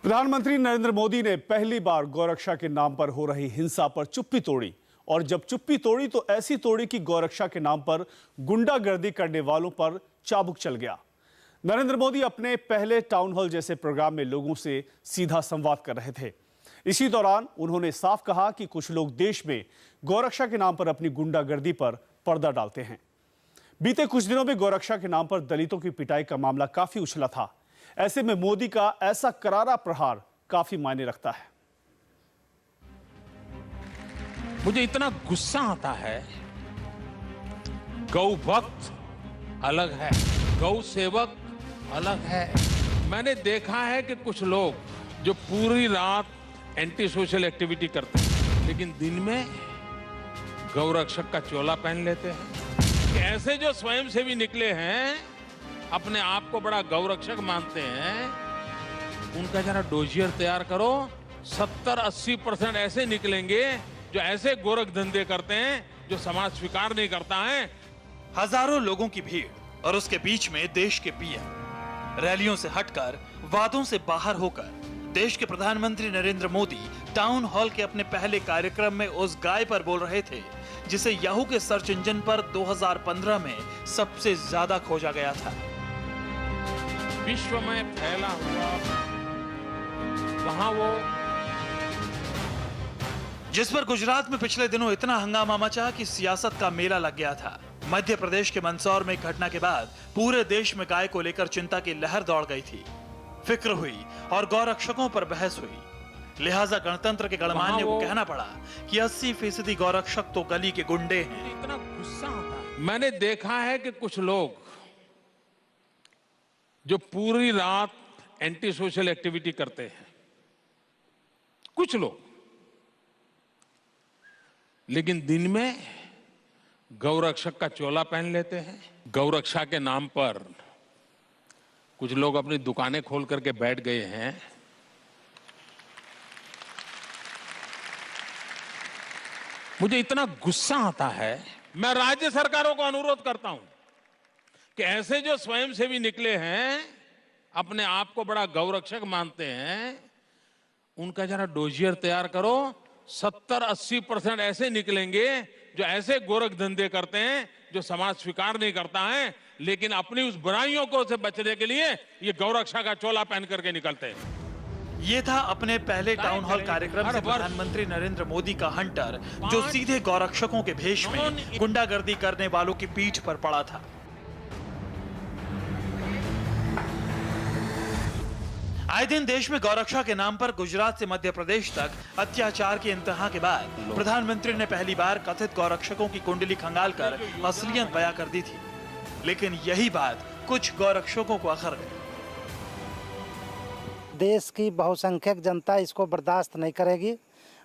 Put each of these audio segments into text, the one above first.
प्रधानमंत्री नरेंद्र मोदी ने पहली बार गौरक्षा के नाम पर हो रही हिंसा पर चुप्पी तोड़ी और जब चुप्पी तोड़ी तो ऐसी तोड़ी कि गौरक्षा के नाम पर गुंडागर्दी करने वालों पर चाबुक चल गया। नरेंद्र मोदी अपने पहले टाउन हॉल जैसे प्रोग्राम में लोगों से सीधा संवाद कर रहे थे। इसी दौरान उन्होंने साफ कहा कि कुछ लोग देश में गौरक्षा के नाम पर अपनी गुंडागर्दी पर पर्दा डालते हैं। बीते कुछ दिनों में गौरक्षा के नाम पर दलितों की पिटाई का मामला काफी उछला था। ऐसे में मोदी का ऐसा करारा प्रहार काफी मायने रखता है। मुझे इतना गुस्सा आता है। गौ भक्त अलग है, गौ सेवक अलग है। मैंने देखा है कि कुछ लोग जो पूरी रात एंटी सोशल एक्टिविटी करते हैं लेकिन दिन में गौ रक्षक का चोला पहन लेते हैं। ऐसे जो स्वयंसेवी निकले हैं, अपने आप को बड़ा गौ रक्षक मानते हैं, उनका जरा डोजियर तैयार करो। 70-80% ऐसे निकलेंगे जो ऐसे गोरख धंधे करते हैं जो समाज स्वीकार नहीं करता है। हजारों लोगों की भीड़ और उसके बीच में देश के पीएम रैलियों से हटकर, वादों से बाहर होकर देश के प्रधानमंत्री नरेंद्र मोदी टाउन हॉल के अपने पहले कार्यक्रम में उस गाय पर बोल रहे थे जिसे याहू के सर्च इंजन पर 2015 में सबसे ज्यादा खोजा गया था। विश्व में फैला हुआ वहां वो जिस पर गुजरात में पिछले दिनों इतना हंगामा मचा कि सियासत का मेला लग गया था। मध्य प्रदेश के मंदसौर में एक घटना के बाद पूरे देश में गाय को लेकर चिंता की लहर दौड़ गई थी। फिक्र हुई और गौरक्षकों पर बहस हुई। लिहाजा गणतंत्र के गणमान्य को कहना पड़ा कि 80% गौरक्षक तो गली के गुंडे हैं। इतना गुस्सा आता है। मैंने देखा है कि कुछ लोग जो पूरी रात एंटी सोशल एक्टिविटी करते हैं, कुछ लोग, लेकिन दिन में गौरक्षक का चोला पहन लेते हैं। गौरक्षा के नाम पर कुछ लोग अपनी दुकानें खोल करके बैठ गए हैं। मुझे इतना गुस्सा आता है। मैं राज्य सरकारों को अनुरोध करता हूं कि ऐसे जो स्वयंसेवी निकले हैं, अपने आप को बड़ा गौरक्षक मानते हैं, उनका जरा डोजियर तैयार करो। 70-80% ऐसे निकलेंगे जो ऐसे गोरख धंधे करते हैं जो समाज स्वीकार नहीं करता है, लेकिन अपनी उस बुराइयों को से बचने के लिए ये गौरक्षा का चोला पहन करके निकलते हैं। ये था अपने पहले टाउन हॉल कार्यक्रम से प्रधानमंत्री नरेंद्र मोदी का हंटर जो सीधे गौरक्षकों के भेष में गुंडागर्दी करने वालों की पीठ पर पड़ा था। आए दिन देश में गौरक्षा के नाम पर गुजरात से मध्य प्रदेश तक अत्याचार की इंतहा के बाद प्रधानमंत्री ने पहली बार कथित गौरक्षकों की कुंडली खंगालकर असलियत बयां कर दी थी। लेकिन यही बात कुछ गौरक्षकों को अखर गई। देश की बहुसंख्यक जनता इसको बर्दाश्त नहीं करेगी।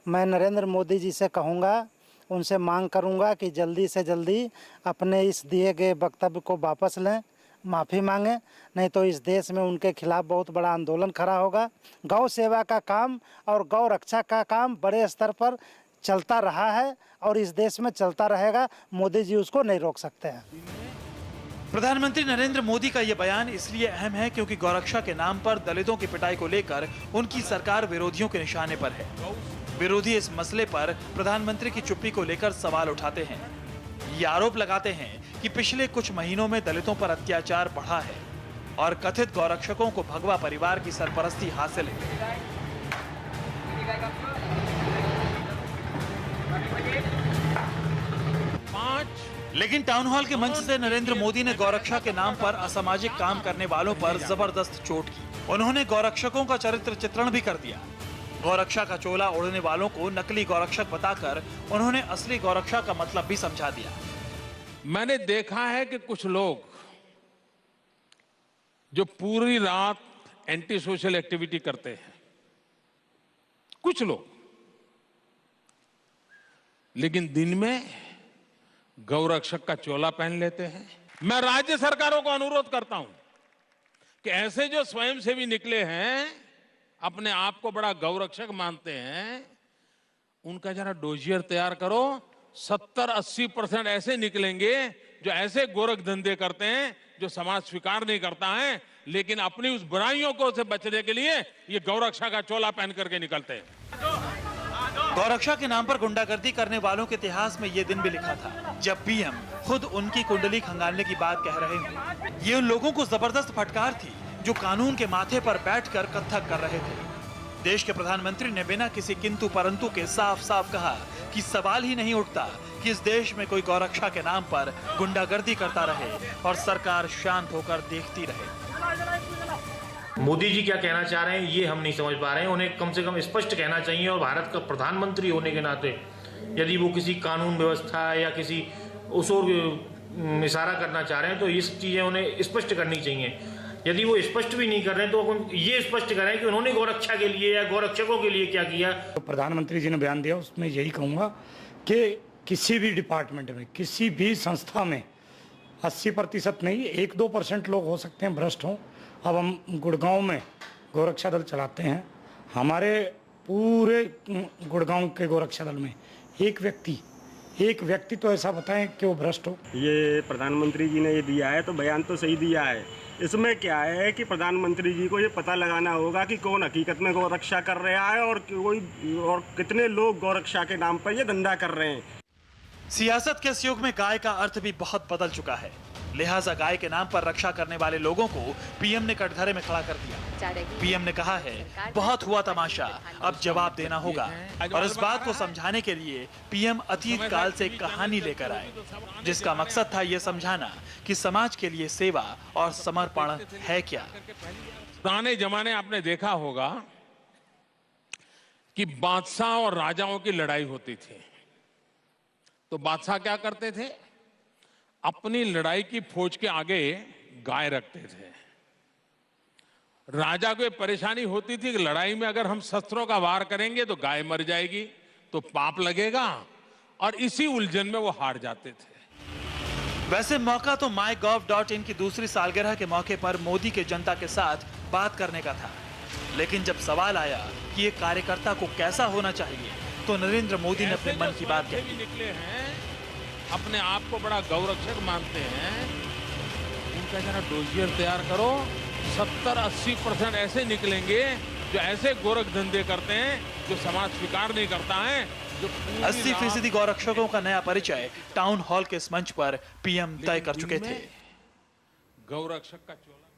मैं नरेंद्र मोदी जी से कहूँगा, उनसे मांग करूँगा कि जल्दी से जल्दी अपने इस दिए गए वक्तव्य को वापस लें, माफ़ी मांगे, नहीं तो इस देश में उनके खिलाफ बहुत बड़ा आंदोलन खड़ा होगा। गौ सेवा का काम और गौ रक्षा का काम बड़े स्तर पर चलता रहा है और इस देश में चलता रहेगा। मोदी जी उसको नहीं रोक सकते हैं। प्रधानमंत्री नरेंद्र मोदी का यह बयान इसलिए अहम है क्योंकि गौरक्षा के नाम पर दलितों की पिटाई को लेकर उनकी सरकार विरोधियों के निशाने पर है। विरोधी इस मसले पर प्रधानमंत्री की चुप्पी को लेकर सवाल उठाते हैं। ये आरोप लगाते हैं कि पिछले कुछ महीनों में दलितों पर अत्याचार बढ़ा है और कथित गौरक्षकों को भगवा परिवार की सरपरस्ती हासिल है। लेकिन टाउन हॉल के मंच से नरेंद्र मोदी ने गौरक्षा के नाम पर असामाजिक काम करने वालों पर जबरदस्त चोट की। उन्होंने गौरक्षकों का चरित्र चित्रण भी कर दिया। गौरक्षा का चोला ओढ़ने वालों को नकली गौरक्षक बताकर उन्होंने असली गौरक्षा का मतलब भी समझा दिया। मैंने देखा है कि कुछ लोग जो पूरी रात एंटी सोशल एक्टिविटी करते हैं, कुछ लोग, लेकिन दिन में गौरक्षक का चोला पहन लेते हैं। मैं राज्य सरकारों को अनुरोध करता हूं कि ऐसे जो स्वयंसेवी निकले हैं, अपने आप को बड़ा गौरक्षक मानते हैं, उनका जरा डोजियर तैयार करो। 70-80% ऐसे निकलेंगे जो ऐसे गोरख धंधे करते हैं जो समाज स्वीकार नहीं करता है, लेकिन अपनी उस बुराइयों को से बचने के लिए ये गौरक्षा का चोला पहन करके निकलते हैं। गौरक्षा के नाम पर गुंडागर्दी करने वालों के इतिहास में ये दिन भी लिखा था जब पीएम खुद उनकी कुंडली खंगालने की बात कह रहे हों। ये उन लोगों को जबरदस्त फटकार थी जो कानून के माथे पर बैठकर कत्थक कर रहे थे। देश के प्रधानमंत्री ने बिना किसी किंतु परंतु के साफ साफ कहा कि सवाल ही नहीं उठता कि इस देश में कोई गौरक्षा के नाम पर गुंडागर्दी करता रहे और सरकार शांत होकर देखती रहे। मोदी जी क्या कहना चाह रहे हैं ये हम नहीं समझ पा रहे हैं। उन्हें कम से कम स्पष्ट कहना चाहिए और भारत का प्रधानमंत्री होने के नाते यदि वो किसी कानून व्यवस्था या किसी उस ओर इशारा करना चाह रहे हैं तो ये सब चीजें उन्हें स्पष्ट करनी चाहिए। यदि वो स्पष्ट भी नहीं कर रहे हैं तो ये स्पष्ट करें कि उन्होंने गौरक्षा के लिए या गौरक्षकों के लिए क्या किया। तो प्रधानमंत्री जी ने बयान दिया उसमें यही कहूँगा कि किसी भी डिपार्टमेंट में किसी भी संस्था में 80% नहीं 1-2% लोग हो सकते हैं भ्रष्ट हों। अब हम गुड़गांव में गोरक्षा दल चलाते हैं। हमारे पूरे गुड़गांव के गोरक्षा दल में एक व्यक्ति तो ऐसा बताएं कि वो भ्रष्ट हो। ये प्रधानमंत्री जी ने ये दिया है तो बयान तो सही दिया है। इसमें क्या है कि प्रधानमंत्री जी को ये पता लगाना होगा कि कौन हकीकत में गौरक्षा कर रहा है और कितने लोग गौरक्षा के नाम पर ये धंधा कर रहे हैं। सियासत के इस युग में गाय का अर्थ भी बहुत बदल चुका है, लिहाजा गाय के नाम पर रक्षा करने वाले लोगों को पीएम ने कटघरे में खड़ा कर दिया। पीएम ने कहा है बहुत हुआ तमाशा, अब जवाब देना होगा और इस बात को समझाने के लिए पीएम अतीत काल से एक कहानी लेकर आए जिसका मकसद था ये समझाना कि समाज के लिए सेवा और समर्पण है क्या। पुराने जमाने आपने देखा होगा कि बादशाह और राजाओं की लड़ाई होती थी तो बादशाह क्या करते थे, अपनी लड़ाई की फौज के आगे गाय रखते थे। राजा को परेशानी होती थी कि लड़ाई में अगर हम शस्त्रों का वार करेंगे तो गाय मर जाएगी तो पाप लगेगा और इसी उलझन में वो हार जाते थे। वैसे मौका तो mygov.in की दूसरी सालगिरह के मौके पर मोदी के जनता के साथ बात करने का था, लेकिन जब सवाल आया कि एक कार्यकर्ता को कैसा होना चाहिए तो नरेंद्र मोदी ने अपने मन की बात कही। निकले हैं अपने आप को बड़ा गौरक्षक मानते हैं, उनका जरा डोजियर तैयार करो। 70-80% ऐसे निकलेंगे जो ऐसे गोरख धंधे करते हैं जो समाज स्वीकार नहीं करता है। जो 80% गौरक्षकों का नया परिचय टाउन हॉल के इस मंच पर पीएम तय कर चुके थे। गौरक्षक का चोला